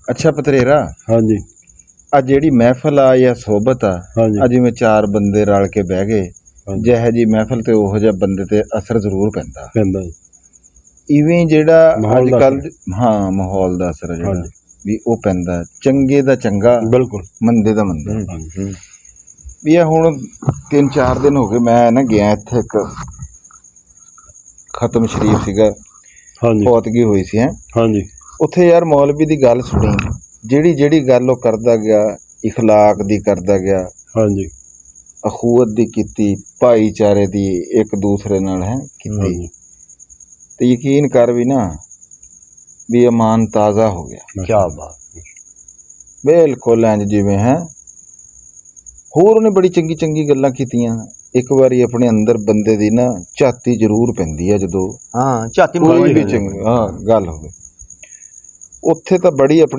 ਅੱਛਾ ਪਤਰੇਰਾ, ਹਾਂਜੀ ਆ ਜਿਹੜੀ ਮਹਿਫਲ ਆ ਜਾਂ ਸੋਬਤ ਆ, ਹਾਂਜੀ ਆ ਜਿਵੇਂ 4 ਬੰਦੇ ਰਲ ਕੇ ਬਹਿ ਗਏ, ਹਾਂਜੀ ਜਿਹੋ ਜਿਹੀ ਮਹਿਫਲ ਤੇ ਉਹੋ ਜਿਹਾ ਬੰਦੇ ਤੇ ਅਸਰ ਜ਼ਰੂਰ ਪੈਂਦਾ। ਪੈਂਦਾ ਜੀ। ਇਵੇਂ ਜਿਹੜਾ ਮਾਹੌਲ ਅੱਜ ਦਾ ਕੱਲ੍ਹ ਹਾਂ ਮਾਹੌਲ ਦਾ ਅਸਰ ਜਿਹੜਾ ਹਾਂਜੀ ਵੀ ਉਹ ਪੈਂਦਾ, ਚੰਗੇ ਦਾ ਚੰਗਾ, ਬਿਲਕੁਲ। ਮੰਦੇ ਦਾ ਮੰਦਾ। ਹਾਂਜੀ ਵੀ ਇਹ ਹੁਣ 3-4 ਦਿਨ ਹੋ ਗਏ ਮੈਂ ਨਾ ਗਿਆ ਇੱਥੇ, ਇੱਕ ਖਤਮ ਸ਼ਰੀਫ ਸੀਗਾ, ਹਾਂਜੀ ਫੌਤਗੀ ਹੋਈ ਸੀ ਹੈਂ। ਹਾਂਜੀ ਉੱਥੇ ਯਾਰ ਮੌਲਵੀ ਦੀ ਗੱਲ ਸੁਣੀ, ਜਿਹੜੀ ਗੱਲ ਉਹ ਕਰਦਾ ਗਿਆ, ਇਖਲਾਕ ਦੀ ਕਰਦਾ ਗਿਆ, ਹਾਂਜੀ ਅਖੂਅਤ ਦੀ ਕੀਤੀ, ਭਾਈਚਾਰੇ ਦੀ ਇੱਕ ਦੂਸਰੇ ਨਾਲ ਹੈ ਕੀਤੀ, ਹਾਂਜੀ ਤੇ ਯਕੀਨ ਕਰ ਵੀ ਨਾ ਵੀ ਅਮਾਨ ਤਾਜ਼ਾ ਹੋ ਗਿਆ। ਕਿਆ ਬਾਤ। ਬਿਲਕੁਲ ਇੰਝ ਜਿਵੇਂ ਹੈ। ਹੋਰ ਉਹਨੇ ਬੜੀ ਚੰਗੀ ਚੰਗੀ ਗੱਲਾਂ ਕੀਤੀਆਂ। ਇੱਕ ਵਾਰੀ ਆਪਣੇ ਅੰਦਰ ਬੰਦੇ ਦੀ ਨਾ ਝਾਤੀ ਜ਼ਰੂਰ ਪੈਂਦੀ ਆ ਜਦੋਂ ਹਾਂ ਝਾਤੀ ਕੋਈ ਵੀ ਮਾਰੀ ਚੰਗੀ ਗੱਲ ਹੋਵੇ। ਉੱਥੇ ਤਾਂ ਬੜੀ ਆਪਣੇ